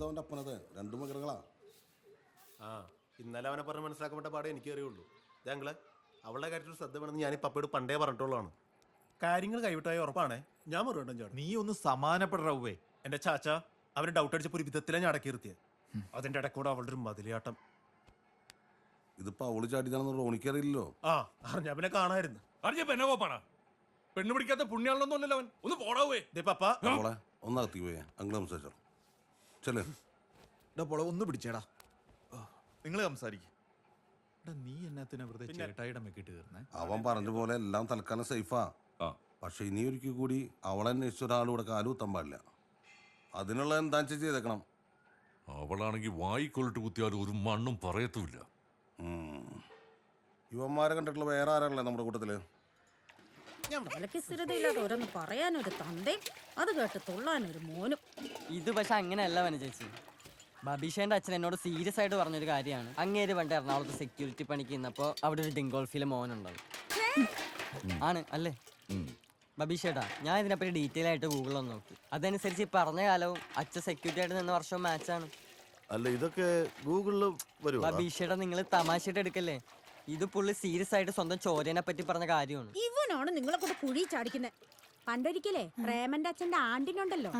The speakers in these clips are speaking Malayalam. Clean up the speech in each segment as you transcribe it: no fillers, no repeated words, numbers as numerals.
അവൻ്റെ അപ്പനത് 2 മകരങ്ങളാ. ആ ഇന്നലെ അവനെ പറഞ്ഞ് മനസ്സിലാക്കപ്പെട്ട പാടെ എനിക്ക് അറിയുള്ളൂ. ഞങ്ങള് അവളുടെ കാര്യത്തിൽ ശ്രദ്ധ വേണമെന്ന് ഞാൻ ഈ പപ്പയോട് പണ്ടേ പറഞ്ഞിട്ടുള്ളതാണ്. കാര്യങ്ങൾ കൈവിട്ടായി ഉറപ്പാണേ, ഞാൻ മറുപടി ചേട്ടൻ. നീ ഒന്ന് സമാനപ്പെടേ. എന്റെ ചാച്ച അവന് ഡൗട്ട് അടിച്ചപ്പോ ഒരു വിധത്തിലാണ് ഞാൻ അടക്കി നിർത്തിയത്. അതിന്റെ ഇടക്കൂടെ അവളുടെ ഒരു മതിലിയാട്ടം. ഇതിപ്പോ അവള് ചാടിയതാണെന്ന് റോണിക്കറിയില്ലല്ലോ. ആ അറിഞ്ഞ പിന്നെ കാണായിരുന്നു. അറിഞ്ഞപ്പോ എന്നെ പോപ്പാണ പെണ്ണു പിടിക്കാത്ത പുണ്യാളൊന്നും അല്ലല്ലോ അവൻ. ഒന്ന് പോടാവേ. പപ്പ അവളെ ഒന്നകത്തി പോയേ അങ്ങനെ സംസാരിച്ചോ. ചെല്ലേ പോളെ ഒന്ന് പിടിച്ചേടാ, നിങ്ങൾ സംസാരിക്കും. നീ എന്നാത്തിനാ വെറുതെ ചേട്ടായിയുടെ മെക്കിട്ട് കയറുന്നേ? അവൻ പറഞ്ഞ പോലെ എല്ലാം തൽക്കാലം സേഫാ. പക്ഷെ ഇനി ഒരിക്കൽ കൂടി അവളെ അന്വേഷിച്ച ഒരാളിവിടെ കാലുകുത്താൻ പാടില്ല. അതിനുള്ള എന്താ ചെയ്തേക്കണം. അവളാണെങ്കിൽ വായിക്കൊള്ളിട്ട് കുത്തിയാലും ഒരു മണ്ണും പറയത്തുമില്ല. യുവന്മാരെ കണ്ടിട്ടുള്ള വേറെ ആരാണല്ലേ നമ്മുടെ കൂട്ടത്തില്? ഞാൻ വിലക്ക് സ്ഥിരതയില്ലാതെ ഓരോന്ന് പറയാനൊരു തന്തയും അത് കേട്ട് തുള്ളാനൊരു മോനും. ഇത് പക്ഷെ അങ്ങനെയല്ല വന ചേച്ചി. ബബീഷേന്റെ അച്ഛൻ എന്നോട് സീരിയസ് ആയിട്ട് പറഞ്ഞൊരു കാര്യമാണ്. അങ്ങേര് പണ്ട് എറണാകുളത്ത് സെക്യൂരിറ്റി പണിക്ക് നിന്നപ്പോ അവിടെ ഒരു ഡിങ്കോൾഫിലെ മോനുണ്ടാവും. ആണ് അല്ലേ ബബീഷേട്ടാ? ഞാൻ ഇതിനെപ്പറ്റി ഡീറ്റെയിൽ ആയിട്ട് ഗൂഗിളിലൊന്ന് നോക്കി. അതനുസരിച്ച് ഈ പറഞ്ഞ കാലവും അച്ഛൻ സെക്യൂരിറ്റി ആയിട്ട് നിന്ന വർഷവും മാച്ചാണ്. അല്ല ഇതൊക്കെ ഗൂഗിളിൽ വരും. ബബീഷേട്ടാ നിങ്ങൾ തമാശയായിട്ട് എടുക്കല്ലേ? ഇത് പുള്ളി സീരിയസ് ആയിട്ട് സ്വന്തം ചോരനെ പറ്റി പറഞ്ഞ കാര്യമാണ്. ഇവനാണ് നിങ്ങളെ കൂടെ കുഴി ചാടിക്കുന്നത്. പണ്ടൊരിക്കലേ പ്രേമന്റെ അച്ഛന്റെ ആണ്ടിനുണ്ടല്ലോ,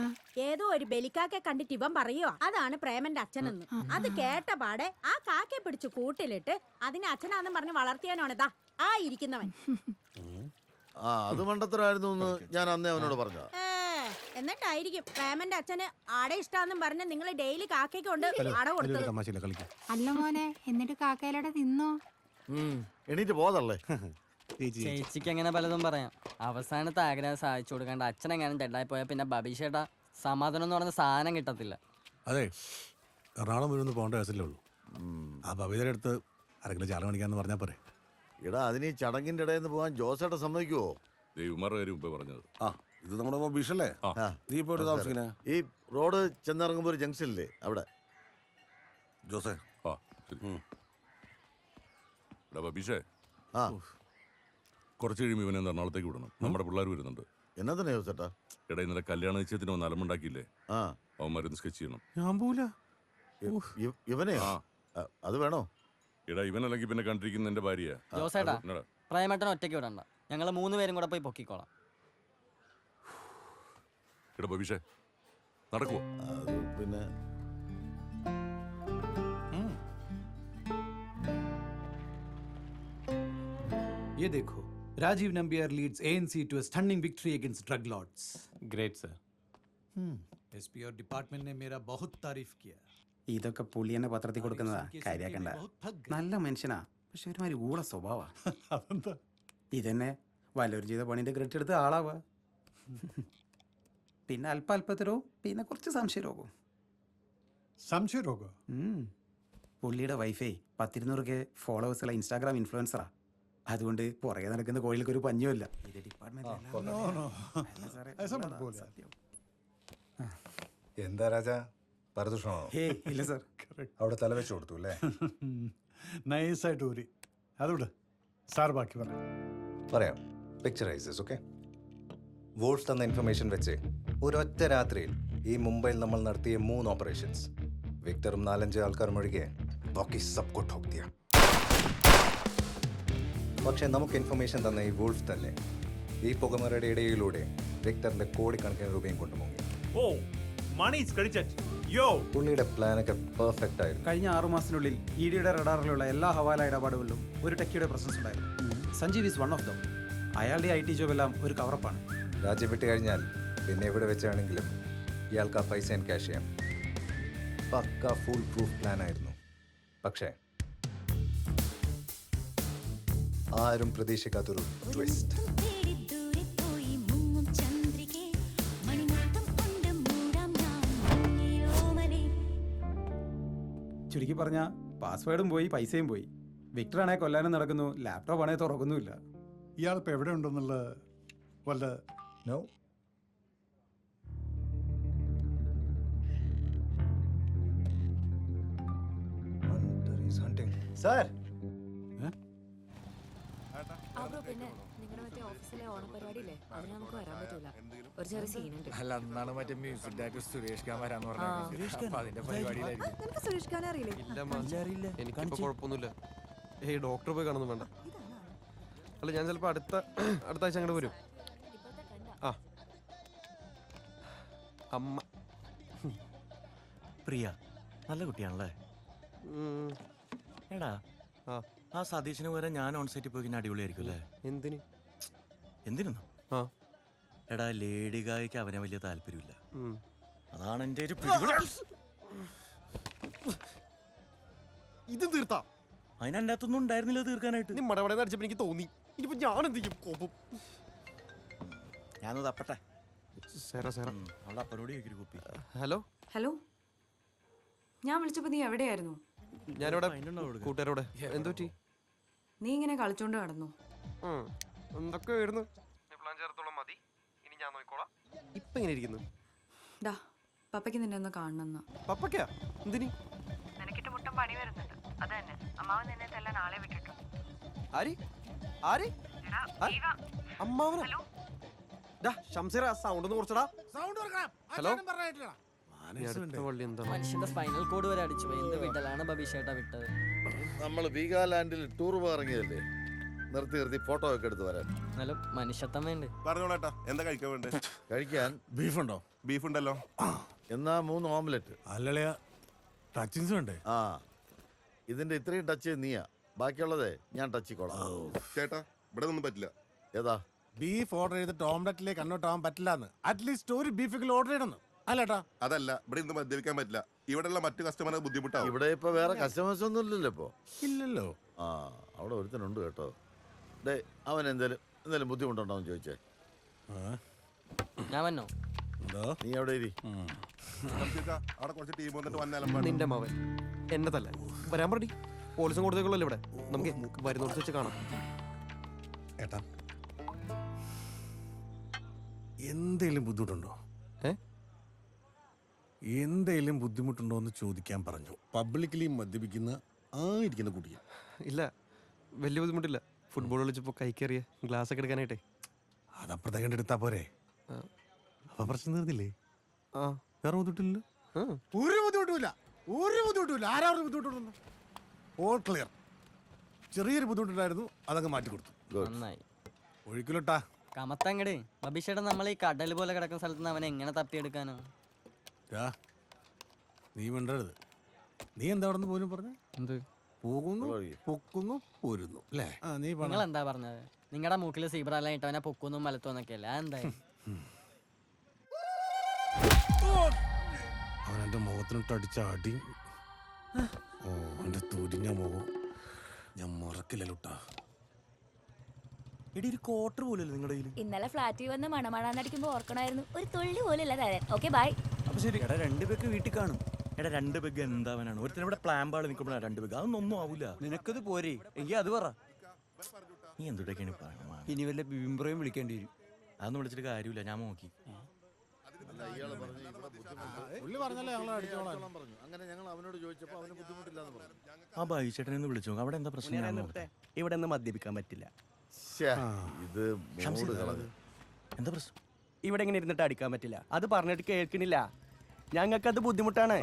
ഏതോ ഒരു ബലിക്കാക്കെ കണ്ടിട്ട് ഇവൻ പറയുവോ അതാണ് പ്രേമന്റെ അച്ഛനെന്ന്. അത് കേട്ട പാടെ ആ കാക്കെ പിടിച്ച് കൂട്ടിലിട്ട് അതിനെ അച്ഛനാന്നും പറഞ്ഞ് വളർത്തിയാനാണ് ഇതാ ആ ഇരിക്കുന്നവൻ. അത് മണ്ടത്തരായിരുന്നു എന്ന് ഞാൻ അന്നേ അവനോട് പറഞ്ഞു. എന്നിട്ടായിരിക്കും പ്രേമന്റെ അച്ഛന് ആടെ ഇഷ്ടാന്നും പറഞ്ഞ് നിങ്ങൾ ഡെയിലി കാക്കയ്ക്ക് കൊണ്ട് അട കൊടുത്തത്. അല്ല മോനെ, എന്നിട്ട് കാക്കയിലൂടെ തിന്നോ? എണീറ്റ് പോതല്ലേ. ചേച്ചിക്ക് അങ്ങനെ പലതും പറയാം. അവസാനത്തെ ആഗ്രഹം സാധിച്ചു കൊടുക്കാണ്ട് അച്ഛൻ എങ്ങനെ ഡെഡായി പോയാൽ പിന്നെ ബബീഷേട്ടാ സമാധാനം എന്ന് പറഞ്ഞ സാധനം കിട്ടത്തില്ല. അതെ, എറണാകുളം വരുമെന്ന് പോകേണ്ട കേസല്ലേ ഉള്ളൂ. ആ ബബീതയുടെ അടുത്ത് ആരെങ്കിലും ചാല കാണിക്കാന്ന് പറഞ്ഞാൽ പോരെ. ഇടാ അതിന് ഈ ചടങ്ങിന്റെ ഇടയിൽ നിന്ന് പോകാൻ ജോസേട്ട സമ്മതിക്കുവോ? ദൈവമാരുടെ കാര്യം മുമ്പേ പറഞ്ഞത്. ഇത് നമ്മുടെ ബീഷല്ലേ? നീ ഇപ്പൊ താമസിക്കണേ ഈ റോഡ് ചെന്നിറങ്ങുമ്പോ ഒരു ജംഗ്ഷനില്ലേ അവിടെ. ജോസേ ശരി. ബബീഷേ, ആ കുറച്ച് കഴിയുമ്പോൾ ഇവനെ എറണാകുളത്തേക്ക് വിടണം. നമ്മുടെ പിള്ളേർ വരുന്നുണ്ട്. എന്നാ തന്നെ ജോസേട്ടാ? എടാ ഇന്നലെ കല്യാണ നിശ്ചയത്തിന് ഒന്ന് അലമുണ്ടാക്കിയില്ലേ? അവന്മാരൊന്ന് സ്കെച്ച് ചെയ്യണം. ഞാൻ പോല ഇവനെ അത് വേണോ? എടാ ഇവനല്ലെങ്കിൽ പിന്നെ കണ്ടിരിക്കുന്ന എന്റെ ഭാര്യ. ജോസേട്ടാ പ്രേമേട്ടൻ ഒറ്റയ്ക്ക് വിടണ്ട, ഞങ്ങൾ 3 പേരും കൂടെ പോയി പൊക്കിക്കോളാം. എടാ ബബീഷേ നടക്കുവോ? അത് പിന്നെ ये देखो, Rajeev Nambiar leads ANC to a stunning victory against drug lords. Great sir. SP और डिपार्टमेंट ने मेरा बहुत तारीफ किया. ഇതൊക്കെ പുള്ളി തന്നെ പത്രത്തിൽ കൊടുക്കുന്നതാ, കാര്യാക്കണ്ട. നല്ല മനുഷ്യനാ, പക്ഷെ ഒരുമാതിരി ഊള സ്വഭാവാ. അതെന്താ? ഇതന്നെ വല്ലവരും ചെയ്ത പണിന്റെ ക്രെഡിറ്റ് എടുത്ത് ആളാവാ. പിന്നെ അല്പതരവും പിന്നെ കുറച്ച് സംശയരോഗവും. സംശയരോഗം? പുള്ളിയുടെ വൈഫേ 10-200K ഫോളോവേഴ്സുള്ള ഇൻസ്റ്റാഗ്രാം ഇൻഫ്ലുവൻസറാ. അതുകൊണ്ട് പുറകെ നടക്കുന്ന കോഴികൾക്ക് ഒരു പഞ്ഞുമില്ല. ഇത് എന്താ രാജാ, പരദൂഷണോ? ഇല്ല സാർ, അവിടെ തലവെച്ച് കൊടുത്തു അല്ലേ? നൈസായിട്ട് ഊരി. അതുകൊണ്ട് സാർ ബാക്കി പറയാം. പിക്ചറൈസസ് ഓക്കെ. വോൾഫ് തന്ന ഇൻഫർമേഷൻ വെച്ച് ഒരൊറ്റ രാത്രിയിൽ ഈ മുംബൈയിൽ നമ്മൾ നടത്തിയ 3 ഓപ്പറേഷൻസ്. വിക്ടറും 4-5 ആൾക്കാരും ഒഴികെ ബാക്കി സബ് കോ ठोक दिया. പക്ഷെ നമുക്ക് ഇൻഫർമേഷൻ തന്ന ഈ വോൾഫ് തന്നെ ഈ പുകമറയുടെ ഇടയിലൂടെ വിക്ടറിന്റെ കോടിക്കണക്കിന് രൂപയും കൊണ്ടുപോയി. പുള്ളിയുടെ പ്ലാനൊക്കെ പെർഫെക്റ്റ് ആയിരുന്നു. കഴിഞ്ഞ 6 മാസത്തിനുള്ളിൽ ഇഡിയുടെ റഡാറിലുള്ള എല്ലാ ഹവാല ഇടപാടുകളിലും ഒരു ടെക്കിയുടെ പ്രസൻസ് ഉണ്ടായിരുന്നു. Sanjeev is one of them. അയാളുടെ IT ജോബ് എല്ലാം ഒരു കവറപ്പാണ്. രാജ്യം വിട്ട് കഴിഞ്ഞാൽ പിന്നെ എവിടെ വെച്ചാണെങ്കിലും ഇയാൾക്ക് ആ പൈസ ക്യാഷ് ചെയ്യാം. പക്ക ഫുൾ പ്രൂഫ് പ്ലാൻ ആയിരുന്നു. പക്ഷേ ആരും പ്രതീക്ഷിക്കാത്തൊരു ട്വിസ്റ്റ്. ചുരുക്കി പറഞ്ഞ പാസ്വേഡും പോയി, പൈസയും പോയി. വിക്ടർ ആണെ കൊല്ലാനും നടക്കുന്നു, ലാപ്ടോപ്പ് ആണെ തുറക്കുന്നുമില്ല. ഇയാളിപ്പോൾ എവിടെ ഉണ്ടെന്നുള്ള വല്ല നോ. സാർ പിന്നെ നിങ്ങളുടെ മറ്റേ ഓഫീസിലെ ഓണപരിപാടിയില്ലേ അതിന് നമുക്ക് വരാൻ പറ്റൂല. ഒരു ചെറിയ സീനുണ്ട്. അല്ല അന്നാണ് മറ്റേ മ്യൂസിക് ഡയറക്ടർ സുരേഷ് ഖാൻ വരാന്ന് പറഞ്ഞു. അതിന്റെ പരിപാടിയിലായിരിക്കും. നിനക്ക് സുരേഷ് ഖാനെ അറിയില്ലേ? എനിക്കിപ്പോ കുഴപ്പമൊന്നുമില്ല. ഏയ് ഡോക്ടറെ പോയി കാണുന്നു വേണ്ട. അല്ല ഞാൻ ചിലപ്പോ അടുത്ത ആഴ്ച അങ്ങോട്ട് വരും. ആ അമ്മ പ്രിയ നല്ല കുട്ടിയാണല്ലേ? എടാ ആ സതീശന് പകരം ഞാൻ ഓൺ സൈറ്റിൽ പോയി അടിപൊളിയായിരിക്കും അല്ലേ? എന്തിനു? എടാ ലേഡി ഗായിക്ക് അവനെ വലിയ താല്പര്യമില്ല. അതാണ് എന്റെ ഒരു ഇത് തീർത്താ അതിൻ്റെ അകത്തൊന്നും ഉണ്ടായിരുന്നില്ല തീർക്കാനായിട്ട്. നീ മടവട അടിച്ചപ്പോ എനിക്ക് തോന്നി ഇനിയിപ്പോ ഞാൻ എന്ത് ചെയ്യും? കോപ്പം ഞാനത് അപ്പട്ടെ. അവളുടെ അപ്പനോട് ചോദിക്കൊരു കുപ്പി. ഹലോ ഹലോ, ഞാൻ വിളിച്ചപ്പോ നീ എവിടെയായിരുന്നു? ഞാനിവിടെ കൂട്ടുകാരോടെ. എന്തു പറ്റി? നീ ഇങ്ങനെ കളിച്ചോണ്ട് നടന്നു. എന്തൊക്കെ ആയിരുന്നു? മതി ഇനി ഞാൻ നോക്കിക്കോളാം. ഇപ്പൊ എങ്ങനെ ഇരിക്കുന്നു? ഡാ പപ്പയ്ക്ക് നിന്നെ ഒന്ന് കാണണമെന്ന്. പപ്പയ്ക്കാ? എന്തിനി? നിനക്കിട്ട് മുട്ടം പണി വരുന്നുണ്ട്. അത് തന്നെ അമ്മാവൻ നിന്നെ തെല്ല നാളെ വിട്ടിട്ടു. ആര് ആര് അമ്മാവനോ? ഷംസീറ സൗണ്ട് ഒന്ന് കുറച്ചടാ. ഹലോ മനുഷ്യന്റെ സ്പൈനൽ കോഡ് വരെ അടിച്ചു പോയി. എന്ത് വിട്ടലാണ് ബബീഷേട്ടാ വിട്ടത്? നമ്മൾ വീഗാലാൻഡിൽ ടൂർ ഇറങ്ങിയല്ലേ, നിർത്തി നിർത്തി ഫോട്ടോ ഒക്കെ എടുത്ത് വരാൻ. എന്നാലും മനുഷ്യത്വം വേണ്ടേ? പറഞ്ഞോളേട്ടാ, എന്താ കഴിക്കാൻ വേണ്ടേ? കഴിക്കാൻ ബീഫുണ്ടോ? ബീഫ് ഉണ്ടല്ലോ. എന്നാ 3 ഓംലെറ്റ്. അല്ലളയാ, ടച്ചിങ്സ് വേണ്ടേ? ആ ഇതിന്റെ ഇത്രയും ടച്ച് നീയാ, ബാക്കിയുള്ളതേ ഞാൻ ടച്ചിക്കോളാം. ചേട്ടാ ഇവിടെ ഒന്നും പറ്റില്ല. ഏതാ? ബീഫ് ഓർഡർ ചെയ്തിട്ട് ഓംലെറ്റിലേക്ക് കൺവേർട്ട് ആവാൻ പറ്റില്ല. അറ്റ്ലീസ്റ്റ് ഒരു ബീഫെങ്കിലും ഓർഡർ ചെയ്യണം. അല്ലേട്ടാ? അതല്ല, ഇവിടെ ഇന്ന് മദ്യപിക്കാൻ പറ്റില്ല. ഇവിടെയുള്ള മറ്റു കസ്റ്റമറെ ബുദ്ധിമുട്ടാവും. ഇവിടെ ഇപ്പൊ വേറെ കസ്റ്റമേഴ്സ് ഒന്നും ഇല്ലല്ലോ ഇപ്പൊ. ഇല്ലല്ലോ. ആ അവിടെ ഒരുത്തനുണ്ട് കേട്ടോ. ഡേ അവൻ എന്തേലും ബുദ്ധിമുട്ടുണ്ടോന്ന് ചോദിച്ചേ. ഞാൻ വന്നോ? നീ എവിടെ ഇരി. അവിടെ കുറച്ച് ടീം വന്നിട്ട് വന്നാലും നിന്റെ മവൻ എന്നെ തല്ല വരാൻ പറടി. പോലീസും കൊടുത്തേക്കുള്ളല്ലോ ഇവിടെ. നമുക്ക് വരുന്നോട് വെച്ച് കാണാം. ഏട്ടാ, എന്തേലും ബുദ്ധിമുട്ടുണ്ടോ? എന്തേലും ബുദ്ധിമുട്ടുണ്ടോ എന്ന് ചോദിക്കാൻ പറഞ്ഞു. പബ്ലിക്കലി മദ്യപിക്കുന്ന ഇരിക്കുന്ന കുട്ടിയെ. ഇല്ല, വലിയ ബുദ്ധിമുട്ടില്ല. ഫുട്ബോൾ കളിച്ചപ്പോ കൈക്കേറിയ ഗ്ലാസ് ഒക്കെ എടുക്കാനായിട്ടേ. അതപ്പുറത്തെ കണ്ടെടുത്താ പോരെ? അപ്പൊ പ്രശ്നം തീർന്നില്ലേ? വേറെ ബുദ്ധിമുട്ടില്ലല്ലോ. ഒരു ബുദ്ധിമുട്ടുമില്ല, ഒരു ബുദ്ധിമുട്ടുമില്ല. ആരാ ബുദ്ധിമുട്ടുണ്ടെന്ന്? All clear. ചെറിയൊരു ബുദ്ധിമുട്ടുണ്ടായിരുന്നു, അതങ്ങ് മാറ്റി കൊടുത്തു. നന്നായി. ഒഴിക്കലോട്ടാ കമത്തങ്ങട്. ബബീഷേട്ടൻ നമ്മൾ ഈ കടൽ പോലെ കിടക്കുന്ന സ്ഥലത്ത് നിന്ന് അവനെ എങ്ങനെ തപ്പിയെടുക്കാനോ? നീ മിണ്ടരുത്. നീ എന്താ അവിടെ നിന്ന് പോലും പറഞ്ഞ? എന്ത് പോകുന്നു, പൊക്കുന്നു, പോരുന്നു അല്ലേ? നീ നിങ്ങൾ എന്താ പറഞ്ഞത്? നിങ്ങളുടെ മൂക്കിൽ സീബ്രല്ലാം ഇട്ടവനെ പൊക്കുന്നു മലത്തോന്നൊക്കെ അല്ലേ? എന്തായാലും അവൻ എന്റെ മുഖത്തിനിട്ട് അടിച്ച അടി. ഓ എന്റെ തുരിഞ്ഞ മുഖം ഞാൻ മറക്കില്ലല്ലോട്ടാ. എടി ഒരു ക്വാർട്ടർ പോലല്ലേ നിങ്ങളുടെ കയ്യിൽ? ഇന്നലെ ഫ്ലാറ്റിൽ വന്ന് മണമണാന്നടിക്കുമ്പോ ഓർക്കണായിരുന്നു. ഒരു തുള്ളി പോലും ഇല്ല തരാൻ. Okay bye. അപ്പൊ ശരി. എടാ 2 പെഗ് വീട്ടിൽ കാണും. എടാ 2 പെഗ് എന്താവനാണ്? ഒരുത്തരം ഇവിടെ പ്ലാൻ പാട് നിൽക്കുമ്പോഴാണ് 2 പെഗ്. അതൊന്നും ആവൂല. നിനക്കത് പോരെ എങ്കിൽ അത് പറ. നീ എന്തൊക്കെയാണ് പറയുന്നത്? ഇനി വല്ല ബിംബ്രയും വിളിക്കേണ്ടി വരും. അതൊന്നും വിളിച്ചിട്ട് കാര്യമില്ല. ഞാൻ നോക്കി. അങ്ങനെ ഞങ്ങൾ അവനോട് ചോദിച്ചപ്പോ അവന് ബുദ്ധിമുട്ടില്ലാന്ന് പറഞ്ഞു. ആ ബൈചേട്ടനെ ഒന്ന് വിളിച്ചു നോക്കാം. അവിടെ എന്താ പ്രശ്നം? ഇവിടെ നിന്ന് മദ്യപിക്കാൻ പറ്റില്ല. ഇത് മൂഡ് കളഞ്ഞു. എന്താ പ്രശ്നം? ഇവിടെ ഇങ്ങനെ ഇരുന്നിട്ട് അടിക്കാൻ പറ്റില്ല. അത് പറഞ്ഞിട്ട് കേൾക്കണില്ല. ഞങ്ങൾക്കത് ബുദ്ധിമുട്ടാണ്.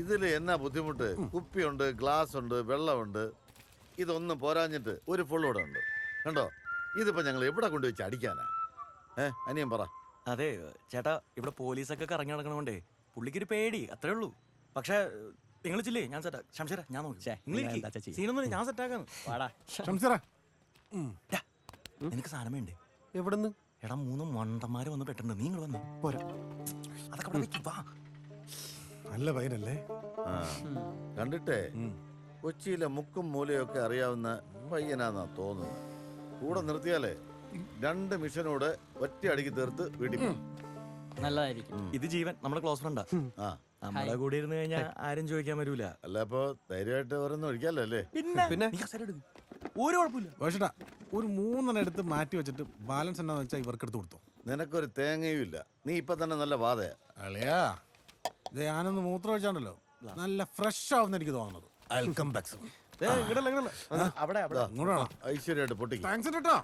ഇതില് എന്നാ ബുദ്ധിമുട്ട്? കുപ്പിയുണ്ട്, ഗ്ലാസ് ഉണ്ട്, വെള്ളമുണ്ട്. ഇതൊന്നും പോരാഞ്ഞിട്ട് ഒരു ഫുൾ ഇവിടെ ഉണ്ട്. കണ്ടോ? ഇതിപ്പോ ഞങ്ങൾ എവിടെ കൊണ്ടുവച്ച് അടിക്കാനാ? അനിയൻ പറ. അതെ ചേട്ടാ, ഇവിടെ പോലീസൊക്കെ കറങ്ങി നടക്കണോണ്ടേ പുള്ളിക്കൊരു പേടി, അത്രേ ഉള്ളൂ. പക്ഷെ നിങ്ങൾ ചില്ലേ, ഞാൻ സെറ്റാ. ശംശീറ ഞാൻ നോക്കി. സീനൊന്നും ഞാൻ സെറ്റാക്കാന്ന്. നിനക്ക് സാധനം വേണ്ടേ? എവിടെന്ന്? എടാ 3 മണ്ടന്മാര് വന്ന് പെട്ടുണ്ട്. നിങ്ങൾ വന്നു പോരാ. അതൊക്കെ അവിടെ വെക്ക്, വാ. നല്ല പയ്യനല്ലേ? കണ്ടിട്ടേ കൊച്ചിയിലെ മുക്കും മൂലയൊക്കെ അറിയാവുന്ന പയ്യനാന്നാ തോന്നുന്നത്. കൂടെ നിർത്തിയാലേ 2 മിഷനോട് ഒറ്റ അടിക്ക് തീർത്ത് വീട്ടിൽ പോകും. നല്ലതായിരിക്കും. ഇത് ജീവൻ നമ്മുടെ ക്ലോസ് ഫ്രണ്ടാ. നമ്മുടെ കൂടെ ഇരുന്ന് കഴിഞ്ഞാൽ ആരും ചോദിക്കാൻ വരൂല. അല്ല അപ്പൊ ധൈര്യമായിട്ട് ഓരോന്നും ഒഴിക്കാലോ അല്ലേ? പിന്നെ ഒരു കുഴപ്പമില്ല. പക്ഷേട്ടാ ഒരു 3 എടുത്ത് മാറ്റി വെച്ചിട്ട് ബാലൻസ് എന്താന്ന് വെച്ചാൽ ഇവർക്ക് എടുത്ത് കൊടുത്തു. നിനക്കൊരു തേങ്ങയും ഇല്ല. നീ ഇപ്പൊ തന്നെ നല്ല വാതയാ. അളിയാ, ഇത് ഞാനൊന്ന് മൂത്രം ഒഴിച്ചാണ്ടല്ലോ നല്ല ഫ്രഷ് ആവുന്ന എനിക്ക് തോന്നുന്നത്. അവിടെ ഐശ്വര്യമായിട്ട് പൊട്ടിക്കും. താങ്ക്സ് കേട്ടോ.